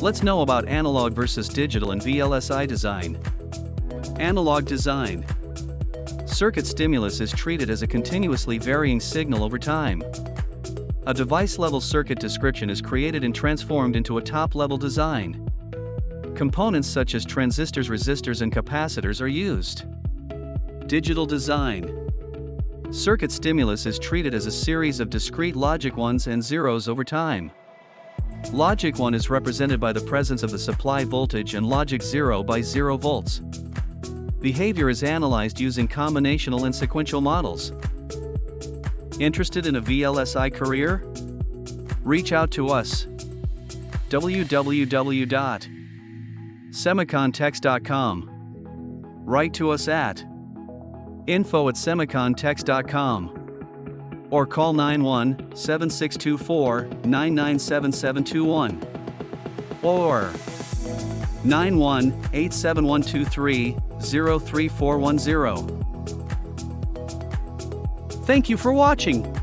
Let's know about analog versus digital and VLSI design. Analog design. Circuit stimulus is treated as a continuously varying signal over time. A device-level circuit description is created and transformed into a top-level design. Components such as transistors, resistors, and capacitors are used. Digital design. Circuit stimulus is treated as a series of discrete logic 1s and 0s over time. Logic 1 is represented by the presence of the supply voltage and logic 0 by 0 volts. Behavior is analyzed using combinational and sequential models. Interested in a VLSI career? Reach out to us. www.semicontex.com. Write to us at info@semicontex.com or call 91-7624-997721 or 91-87123-03410. Thank you for watching.